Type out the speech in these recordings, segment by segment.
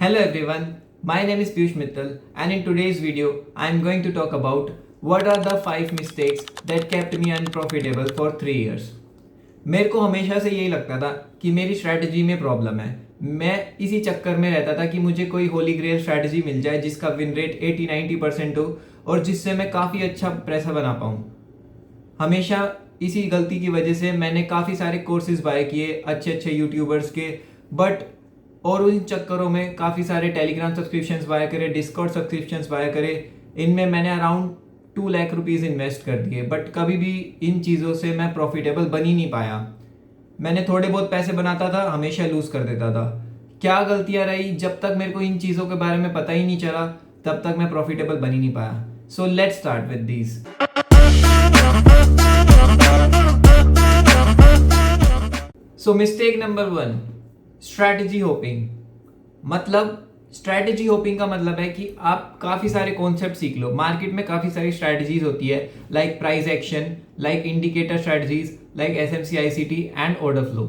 Hello everyone, my name is Piyush Mittal and in today's video I am going to talk about what are the 5 mistakes that kept me unprofitable for 3 years. मेरे को हमेशा से यही लगता था कि मेरी स्ट्रैटेजी में प्रॉब्लम है। मैं इसी चक्कर में रहता था कि मुझे कोई होली ग्रेल स्ट्रैटेजी मिल जाए जिसका विन रेट 80-90% हो और जिससे मैं काफ़ी अच्छा पैसा बना पाऊँ। हमेशा इसी गलती की वजह से मैंने काफ़ी सारे कोर्सेज बाय किए अच्छे अच्छे यूट्यूबर्स के, बट और उन चक्करों में काफ़ी सारे टेलीग्राम सब्सक्रिप्शंस बाय करे, डिस्कॉर्ड सब्सक्रिप्शंस बाय करे। इनमें मैंने अराउंड 2 लाख रुपीज़ इन्वेस्ट कर दिए, बट कभी भी इन चीज़ों से मैं प्रॉफिटेबल बन ही नहीं पाया। मैंने थोड़े बहुत पैसे बनाता था, हमेशा लूज़ कर देता था। क्या गलतियाँ रही, जब तक मेरे को इन चीज़ों के बारे में पता ही नहीं चला तब तक मैं प्रॉफिटेबल बन ही नहीं पाया। So let's start with these. So mistake number 1, strategy hopping. मतलब स्ट्रैटेजी होपिंग का मतलब है कि आप काफ़ी सारे कॉन्सेप्ट सीख लो। मार्केट में काफ़ी सारी स्ट्रैटेजीज होती है, like price action, like indicator strategies, like SMCICT and order flow.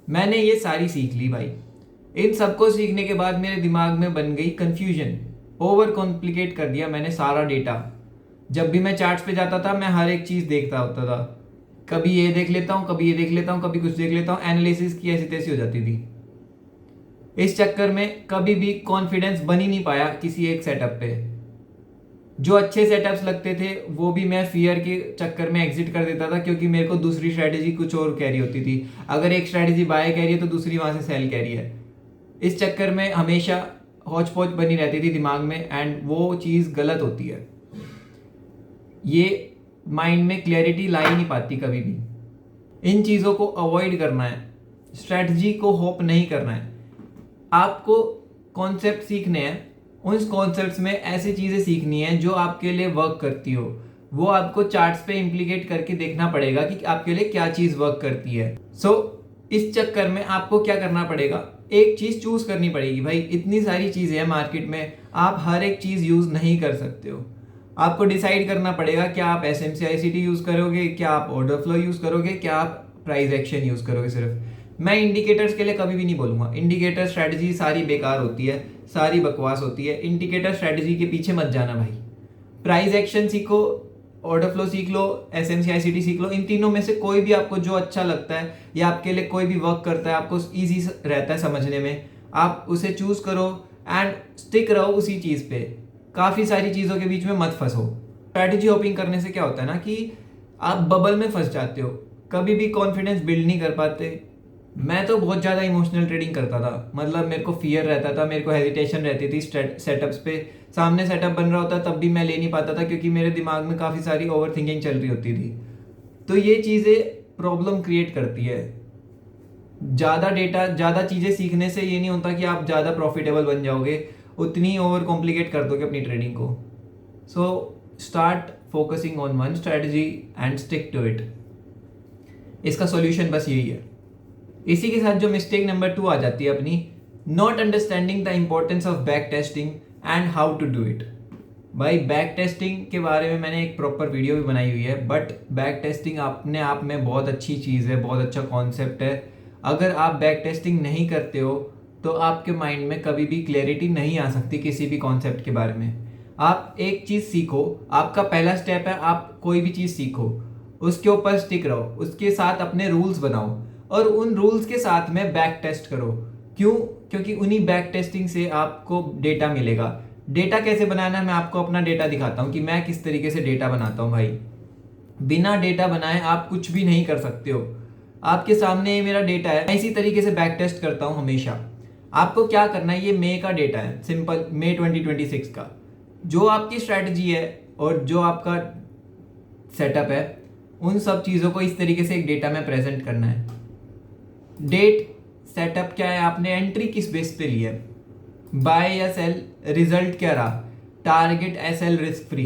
मैंने ये सारी सीख ली भाई। इन सबको सीखने के बाद मेरे दिमाग में बन गई कन्फ्यूजन। ओवर कॉम्प्लिकेट कर दिया मैंने सारा डेटा। जब भी मैं चार्ट्स पे जाता था मैं हर एक चीज़ देखता होता था। कभी ये देख लेता हूँ, कभी ये देख लेता हूँ, कभी कुछ देख लेता हूँ। एनालिसिस की ऐसी तैसी हो जाती थी। इस चक्कर में कभी भी कॉन्फिडेंस बन ही नहीं पाया किसी एक सेटअप पे। जो अच्छे सेटअप्स लगते थे वो भी मैं फियर के चक्कर में एग्जिट कर देता था, क्योंकि मेरे को दूसरी स्ट्रैटेजी कुछ और कह रही होती थी। अगर एक स्ट्रैटेजी बाय कह रही है तो दूसरी वहाँ से सेल कह रही है। इस चक्कर में हमेशा हौच पौच बनी रहती थी दिमाग में, एंड वो चीज़ गलत होती है। ये माइंड में क्लैरिटी ला ही नहीं पाती कभी भी। इन चीज़ों को अवॉइड करना है, स्ट्रैटेजी को होप नहीं करना है। आपको कॉन्सेप्ट सीखने हैं, उन कॉन्सेप्ट्स में ऐसी चीज़ें सीखनी है जो आपके लिए वर्क करती हो। वो आपको चार्ट्स पे इम्प्लीकेट करके देखना पड़ेगा कि आपके लिए क्या चीज़ वर्क करती है। इस चक्कर में आपको क्या करना पड़ेगा, एक चीज़ चूज करनी पड़ेगी। भाई इतनी सारी चीज़ें हैं मार्केट में, आप हर एक चीज़ यूज़ नहीं कर सकते हो। आपको डिसाइड करना पड़ेगा क्या आप SMCICT यूज़ करोगे, क्या आप ऑर्डर फ्लो यूज़ करोगे, क्या आप प्राइस एक्शन यूज़ करोगे। सिर्फ मैं इंडिकेटर्स के लिए कभी भी नहीं बोलूँगा। इंडिकेटर स्ट्रैटेजी सारी बेकार होती है, सारी बकवास होती है। इंडिकेटर स्ट्रैटेजी के पीछे मत जाना भाई। प्राइस एक्शन सीखो, ऑर्डर फ्लो सीख लो, SMCICT सीख लो। इन तीनों में से कोई भी आपको जो अच्छा लगता है या आपके लिए कोई भी वर्क करता है, आपको ईजी रहता है समझने में, आप उसे चूज करो एंड स्टिक रहो उसी चीज़ पे। काफ़ी सारी चीज़ों के बीच में मत फंसो। स्ट्रैटेजी होपिंग करने से क्या होता है ना कि आप बबल में फंस जाते हो, कभी भी कॉन्फिडेंस बिल्ड नहीं कर पाते। मैं तो बहुत ज़्यादा इमोशनल ट्रेडिंग करता था। मतलब मेरे को फियर रहता था, मेरे को हेजिटेशन रहती थी सेटअप्स पे। सामने सेटअप बन रहा होता तब भी मैं ले नहीं पाता था, क्योंकि मेरे दिमाग में काफ़ी सारी ओवर थिंकिंग चल रही होती थी। तो ये चीज़ें प्रॉब्लम क्रिएट करती है। ज़्यादा डेटा, ज़्यादा चीज़ें सीखने से ये नहीं होता कि आप ज़्यादा प्रॉफिटेबल बन जाओगे, उतनी ओवर कॉम्प्लिकेट कर दोगे अपनी ट्रेडिंग को। So start focusing on one strategy and stick to it. इसका सॉल्यूशन बस यही है। इसी के साथ जो मिस्टेक नंबर 2 आ जाती है अपनी, not understanding the importance of back testing and how to do it. भाई बैक टेस्टिंग के बारे में मैंने एक प्रॉपर वीडियो भी बनाई हुई है, बट बैक टेस्टिंग अपने आप में बहुत अच्छी चीज़ है, बहुत अच्छा कॉन्सेप्ट है। अगर आप बैक टेस्टिंग नहीं करते हो तो आपके माइंड में कभी भी क्लैरिटी नहीं आ सकती किसी भी कॉन्सेप्ट के बारे में। आप एक चीज़ सीखो, आपका पहला स्टेप है आप कोई भी चीज़ सीखो, उसके ऊपर स्टिक रहो, उसके साथ अपने रूल्स बनाओ और उन रूल्स के साथ में बैक टेस्ट करो। क्यों? क्योंकि उन्हीं बैक टेस्टिंग से आपको डेटा मिलेगा। डेटा कैसे बनाना है मैं आपको अपना डेटा दिखाता हूँ कि मैं किस तरीके से डेटा बनाता हूँ। भाई बिना डेटा बनाए आप कुछ भी नहीं कर सकते हो। आपके सामने मेरा डेटा है, मैं इसी तरीके से बैक टेस्ट करता हूँ हमेशा। आपको क्या करना है, ये मई का डेटा है, सिंपल मई 2026 का। जो आपकी स्ट्रैटेजी है और जो आपका सेटअप है, उन सब चीज़ों को इस तरीके से एक डेटा में प्रेजेंट करना है। डेट, सेटअप क्या है, आपने एंट्री किस बेस पे ली है, बाय या सेल, रिजल्ट क्या रहा, target SL risk free,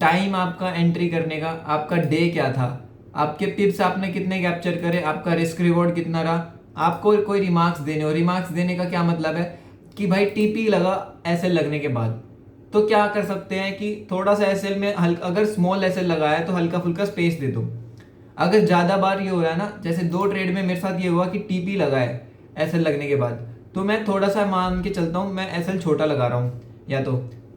time आपका एंट्री करने का, आपका डे क्या था, आपके पिप्स आपने कितने कैप्चर करे, आपका रिस्क रिवॉर्ड कितना रहा। आपको कोई रिमार्क्स देने हो, रिमार्क्स देने का क्या मतलब है कि भाई TP लगा SL लगने के बाद, तो क्या कर सकते हैं कि थोड़ा सा SL में हल्का, अगर स्मॉल SL लगाया है तो हल्का फुल्का स्पेस दे दो। अगर ज़्यादा बार ये हो रहा है ना, जैसे 2 ट्रेड में मेरे साथ ये हुआ कि TP लगा है SL लगने के बाद, तो मैं थोड़ा सा मान के चलता हूँ, मैं एसएल छोटा लगा रहा हूँ, या तो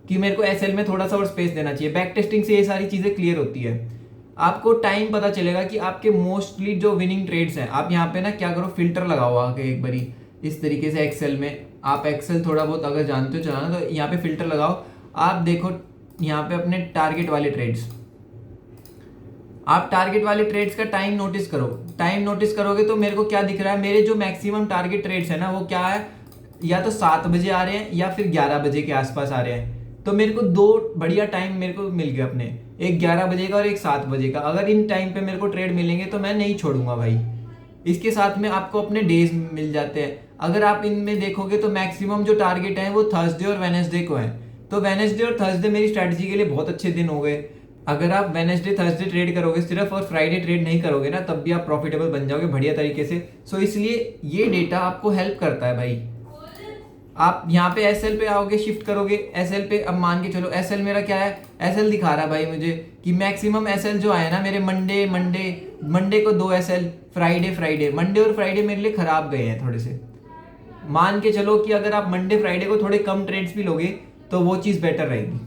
कि मेरे को एसएल में थोड़ा सा और स्पेस देना चाहिए। बैक टेस्टिंग से ये सारी चीज़ें क्लियर होती है। आपको टाइम पता चलेगा कि आपके मोस्टली जो विनिंग ट्रेड्स हैं, आप यहाँ पे ना क्या करो, फिल्टर लगाओ आके एक बारी इस तरीके से एक्सेल में। आप एक्सेल थोड़ा बहुत अगर जानते हो चलाना तो यहाँ पे फिल्टर लगाओ। आप देखो यहाँ पे अपने टारगेट वाले ट्रेड्स, आप टारगेट वाले ट्रेड्स का टाइम नोटिस करो। टाइम नोटिस करोगे तो मेरे को क्या दिख रहा है, मेरे जो मैक्सिमम टारगेट ट्रेड्स है ना वो क्या है, या तो 7 बजे आ रहे हैं या फिर 11 बजे के आसपास आ रहे हैं। तो मेरे को 2 बढ़िया टाइम मेरे को मिल गया अपने, एक 11 बजे का और एक 7 बजे का। अगर इन टाइम पे मेरे को ट्रेड मिलेंगे तो मैं नहीं छोड़ूंगा भाई। इसके साथ में आपको अपने डेज मिल जाते हैं। अगर आप इनमें देखोगे तो मैक्सिमम जो टारगेट है वो थर्सडे और वेनेसडे को है। तो वेनेसडे और थर्सडे मेरी स्ट्रैटेजी के लिए बहुत अच्छे दिन हो गए। अगर आप वेनेसडे थर्सडे ट्रेड करोगे सिर्फ और फ्राइडे ट्रेड नहीं करोगे ना, तब भी आप प्रॉफिटेबल बन जाओगे बढ़िया तरीके से। सो इसलिए ये डेटा आपको हेल्प करता है भाई। आप यहाँ पे एसएल पे आओगे, शिफ्ट करोगे एसएल पे। अब मान के चलो एसएल मेरा क्या है, एसएल दिखा रहा है भाई मुझे कि मैक्सिमम एसएल जो आया ना मेरे मंडे को 2 एसएल, फ्राइडे मंडे और फ्राइडे मेरे लिए खराब गए हैं थोड़े से। मान के चलो कि अगर आप मंडे फ्राइडे को थोड़े कम ट्रेड्स भी लोगे तो वो चीज़ बेटर रहेगी।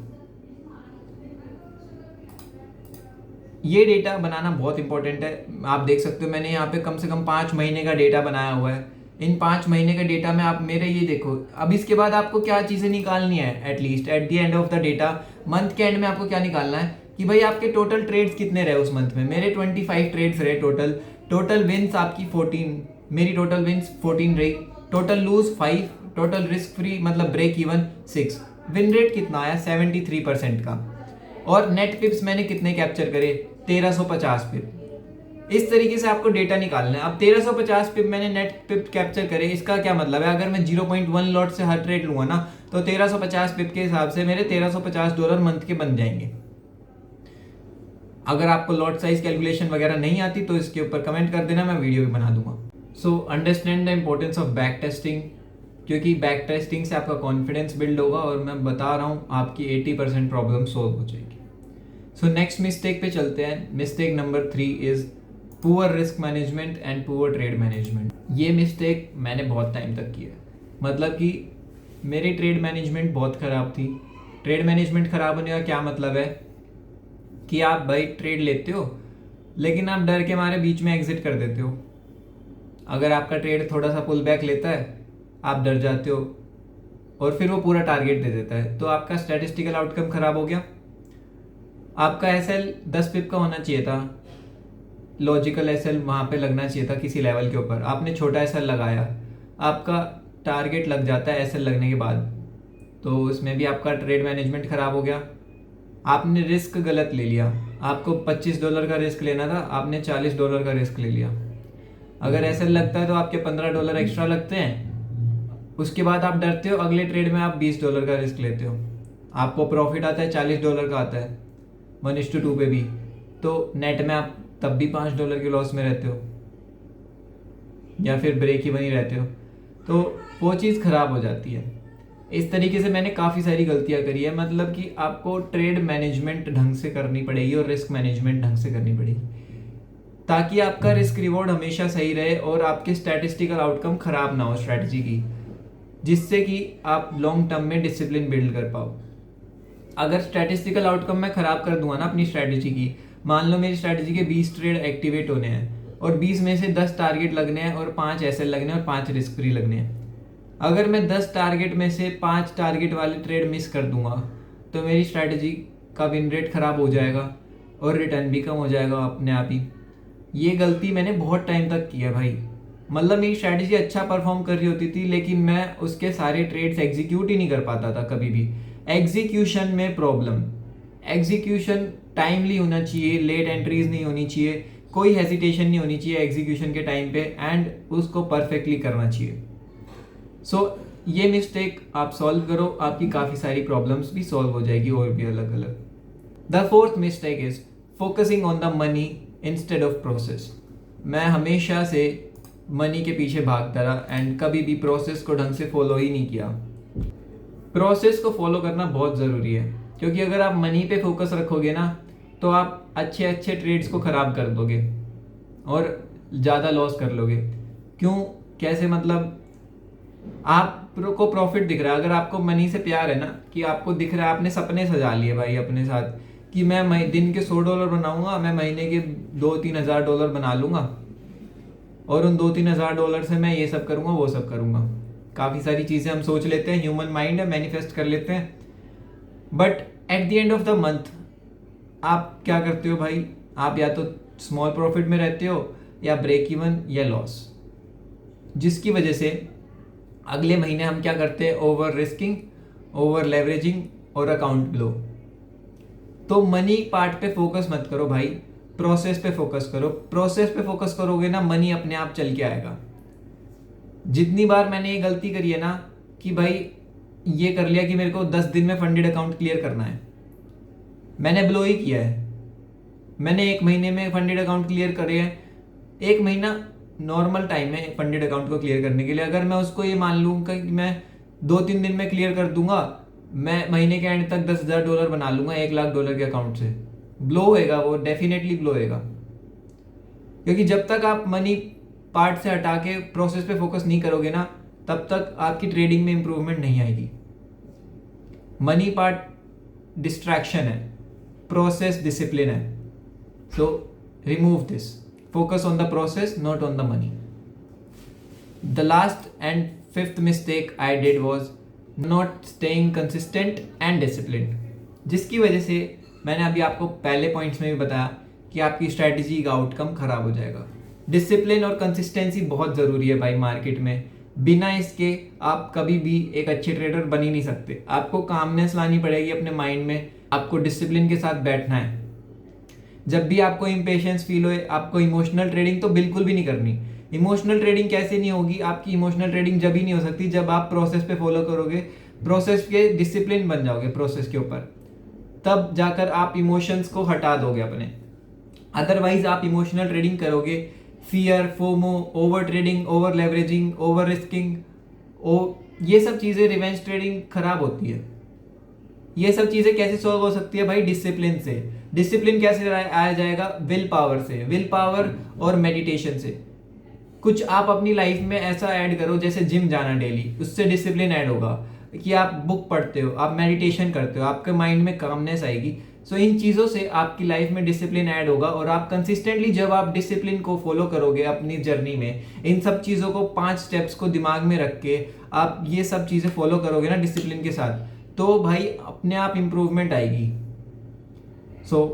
ये डेटा बनाना बहुत इंपॉर्टेंट है। आप देख सकते हो मैंने यहाँ पे कम से कम 5 महीने का डेटा बनाया हुआ है। इन 5 महीने के डेटा में आप मेरे ये देखो। अब इसके बाद आपको क्या चीज़ें निकालनी है, at least at the end of the data, month के एंड में आपको क्या निकालना है कि भाई आपके टोटल ट्रेड्स कितने रहे उस मंथ में। मेरे 25 ट्रेड्स रहे टोटल विंस आपकी 14, मेरी टोटल विंस 14 रही, total lose 5, total risk free मतलब ब्रेक इवन 6, विन रेट कितना आया 73% का, और नेट पिप्स मैंने कितने कैप्चर करे 1350 पिप। इस तरीके से आपको डेटा निकालना है। अब 1350 पिप मैंने नेट पिप कैप्चर करे, इसका क्या मतलब है, अगर मैं 0.1 लॉट से हर ट्रेड लूंगा ना तो 1350 पिप के हिसाब से मेरे $1350 मंथ के बन जाएंगे। अगर आपको लॉट साइज कैलकुलेशन वगैरह नहीं आती तो इसके ऊपर कमेंट कर देना, मैं वीडियो भी बना दूंगा। So understand the importance of back testing, क्योंकि बैक टेस्टिंग से आपका कॉन्फिडेंस बिल्ड होगा और मैं बता रहा हूँ आपकी 80% प्रॉब्लम सॉल्व हो जाएगी। सो नेक्स्ट मिस्टेक पे चलते हैं। Mistake number 3 is poor risk management and poor trade management. ये मिस्टेक मैंने बहुत टाइम तक की है। मतलब कि मेरी ट्रेड मैनेजमेंट बहुत ख़राब थी। ट्रेड मैनेजमेंट ख़राब होने का क्या मतलब है कि आप भाई ट्रेड लेते हो लेकिन आप डर के मारे बीच में एग्जिट कर देते हो। अगर आपका ट्रेड थोड़ा सा पुल बैक लेता है आप डर जाते हो और फिर वो पूरा टारगेट दे देता है, तो आपका स्टैटिस्टिकल आउटकम ख़राब हो गया। आपका एसएल 10 पिप का होना चाहिए था, लॉजिकल एसएल वहाँ पे लगना चाहिए था किसी लेवल के ऊपर, आपने छोटा एसएल लगाया, आपका टारगेट लग जाता है एसएल लगने के बाद, तो उसमें भी आपका ट्रेड मैनेजमेंट ख़राब हो गया। आपने रिस्क गलत ले लिया। आपको $25 का रिस्क लेना था, आपने $40 का रिस्क ले लिया। अगर एसएल लगता है तो आपके $15 एक्स्ट्रा लगते हैं। उसके बाद आप डरते हो, अगले ट्रेड में आप $20 का रिस्क लेते हो, आपको प्रॉफिट आता है $40 का आता है 1:2 पे भी, तो नेट में आप तब भी $5 के लॉस में रहते हो या फिर ब्रेक ही बनी रहते हो, तो वो चीज़ ख़राब हो जाती है। इस तरीके से मैंने काफ़ी सारी गलतियाँ करी है। मतलब कि आपको ट्रेड मैनेजमेंट ढंग से करनी पड़ेगी और रिस्क मैनेजमेंट ढंग से करनी पड़ेगी ताकि आपका रिस्क रिवॉर्ड हमेशा सही रहे और आपके स्टैटिस्टिकल आउटकम ख़राब ना हो स्ट्रैटेजी की, जिससे कि आप लॉन्ग टर्म में डिसिप्लिन बिल्ड कर पाओ। अगर स्टैटिस्टिकल आउटकम मैं ख़राब कर दूंगा ना अपनी स्ट्रैटेजी की, मान लो मेरी स्ट्रैटेजी के 20 ट्रेड एक्टिवेट होने हैं और 20 में से 10 टारगेट लगने हैं और 5 एसएल लगने हैं और 5 रिस्क फ्री लगने हैं। अगर मैं 10 टारगेट में से 5 टारगेट वाले ट्रेड मिस कर दूंगा तो मेरी स्ट्रैटेजी का विन रेट ख़राब हो जाएगा और रिटर्न भी कम हो जाएगा अपने आप ही। ये गलती मैंने बहुत टाइम तक की है भाई। मतलब मेरी स्ट्रैटेजी अच्छा परफॉर्म कर रही होती थी लेकिन मैं उसके सारे ट्रेड्स एग्जीक्यूट ही नहीं कर पाता था कभी भी। एग्जीक्यूशन में प्रॉब्लम, एग्जीक्यूशन टाइमली होना चाहिए, लेट एंट्रीज नहीं होनी चाहिए, कोई हेजिटेशन नहीं होनी चाहिए एग्जीक्यूशन के टाइम पे, एंड उसको परफेक्टली करना चाहिए। सो ये मिस्टेक आप सॉल्व करो, आपकी काफ़ी सारी प्रॉब्लम्स भी सॉल्व हो जाएगी और भी अलग अलग। The fourth mistake is focusing on the money instead of process. मैं हमेशा से मनी के पीछे भागता रहा एंड कभी भी प्रोसेस को ढंग से फॉलो ही नहीं किया। प्रोसेस को फॉलो करना बहुत ज़रूरी है क्योंकि अगर आप मनी पे फोकस रखोगे ना तो आप अच्छे अच्छे ट्रेड्स को ख़राब कर दोगे और ज़्यादा लॉस कर लोगे। क्यों, कैसे, मतलब आपको प्रॉफिट दिख रहा है, अगर आपको मनी से प्यार है ना, कि आपको दिख रहा है, आपने सपने सजा लिए भाई अपने साथ कि मैं दिन के $100 बनाऊंगा, मैं महीने के 2-3 हज़ार डॉलर बना लूंगा और उन 2-3 हज़ार डॉलर से मैं ये सब करूंगा वो सब करूंगा। काफ़ी सारी चीज़ें हम सोच लेते हैं, ह्यूमन माइंड है, मैनिफेस्ट कर लेते हैं। But at the end of the month आप क्या करते हो भाई? आप या तो स्मॉल प्रॉफिट में रहते हो या ब्रेक इवन या लॉस, जिसकी वजह से अगले महीने हम क्या करते हैं? ओवर रिस्किंग, ओवर लेवरेजिंग और अकाउंट ब्लो। तो मनी पार्ट पे फोकस मत करो भाई, प्रोसेस पे फोकस करो। प्रोसेस पे फोकस करोगे ना, मनी अपने आप चल के आएगा। जितनी बार मैंने ये गलती करी है ना कि भाई ये कर लिया कि मेरे को 10 दिन में फंडेड अकाउंट क्लियर करना है, मैंने ब्लो ही किया है। मैंने 1 महीने में फंडेड अकाउंट क्लियर करे हैं। 1 महीना नॉर्मल टाइम है फंडेड अकाउंट को क्लियर करने के लिए। अगर मैं उसको ये मान लूँ कि मैं 2-3 दिन में क्लियर कर दूंगा, मैं महीने के एंड तक $10,000 बना लूंगा $1,00,000 के अकाउंट से। ब्लो होएगा वो, डेफिनेटली ब्लो होएगा। क्योंकि जब तक आप मनी पार्ट से हटा के प्रोसेस पे फोकस नहीं करोगे ना, तब तक आपकी ट्रेडिंग में इंप्रूवमेंट नहीं आएगी। मनी पार्ट डिस्ट्रैक्शन है, प्रोसेस डिसिप्लिन है। So remove this, focus on the process, not on the money. The last and 5th mistake I did was not staying consistent and disciplined, जिसकी वजह से मैंने अभी आपको पहले पॉइंट्स में भी बताया कि आपकी स्ट्रैटेजी का आउटकम खराब हो जाएगा। डिसिप्लिन और कंसिस्टेंसी बहुत ज़रूरी है भाई मार्केट में। बिना इसके आप कभी भी एक अच्छे ट्रेडर बन ही नहीं सकते। आपको कामनेस लानी पड़ेगी अपने माइंड में, आपको डिसिप्लिन के साथ बैठना है। जब भी आपको इम्पेशंस फील होए, आपको इमोशनल ट्रेडिंग तो बिल्कुल भी नहीं करनी। इमोशनल ट्रेडिंग कैसे नहीं होगी? आपकी इमोशनल ट्रेडिंग जब ही नहीं हो सकती जब आप प्रोसेस पे फॉलो करोगे, प्रोसेस के डिसिप्लिन बन जाओगे प्रोसेस के ऊपर, तब जाकर आप इमोशंस को हटा दोगे अपने। अदरवाइज आप इमोशनल ट्रेडिंग करोगे, fear, FOMO, over trading, over leveraging, over risking, ये सब चीज़ें रिवेंज ट्रेडिंग खराब होती है। ये सब चीज़ें कैसे सॉल्व हो सकती है भाई? डिसिप्लिन से। डिसिप्लिन कैसे आया जाएगा? विल पावर से, विल पावर और मेडिटेशन से। कुछ आप अपनी लाइफ में ऐसा ऐड करो, जैसे जिम जाना डेली, उससे डिसिप्लिन ऐड होगा। कि आप बुक पढ़ते हो, आप मेडिटेशन करते हो, आपके माइंड में कामनेस आएगी। सो इन चीज़ों से आपकी लाइफ में डिसिप्लिन ऐड होगा और आप कंसिस्टेंटली जब आप डिसिप्लिन को फॉलो करोगे अपनी जर्नी में, इन सब चीज़ों को 5 स्टेप्स को दिमाग में रख के आप ये सब चीज़ें फॉलो करोगे ना डिसिप्लिन के साथ, तो भाई अपने आप इम्प्रूवमेंट आएगी। सो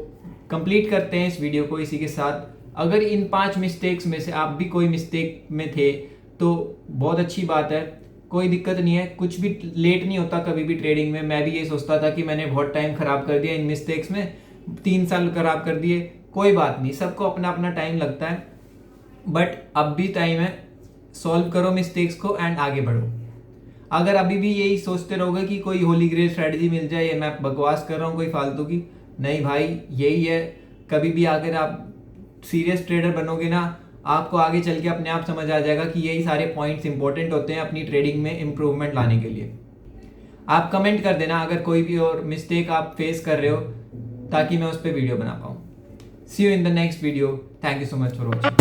कंप्लीट करते हैं इस वीडियो को इसी के साथ। अगर इन 5 मिस्टेक्स में से आप भी कोई मिस्टेक में थे तो बहुत अच्छी बात है, कोई दिक्कत नहीं है। कुछ भी लेट नहीं होता कभी भी ट्रेडिंग में। मैं भी ये सोचता था कि मैंने बहुत टाइम खराब कर दिया इन मिस्टेक्स में, 3 साल खराब कर दिए। कोई बात नहीं, सबको अपना अपना टाइम लगता है, बट अब भी टाइम है। सॉल्व करो मिस्टेक्स को एंड आगे बढ़ो। अगर अभी भी यही सोचते रहोगे कि कोई होली ग्रेल स्ट्रैटेजी मिल जाए, या मैं बकवास कर रहा हूँ कोई फालतू की, नहीं भाई, यही है। कभी भी अगर आप सीरियस ट्रेडर बनोगे ना, आपको आगे चल के अपने आप समझ आ जाएगा कि यही सारे पॉइंट्स इंपॉर्टेंट होते हैं अपनी ट्रेडिंग में इंप्रूवमेंट लाने के लिए। आप कमेंट कर देना अगर कोई भी और मिस्टेक आप फेस कर रहे हो, ताकि मैं उस पर वीडियो बना पाऊँ। See you in the next video. Thank you so much for watching.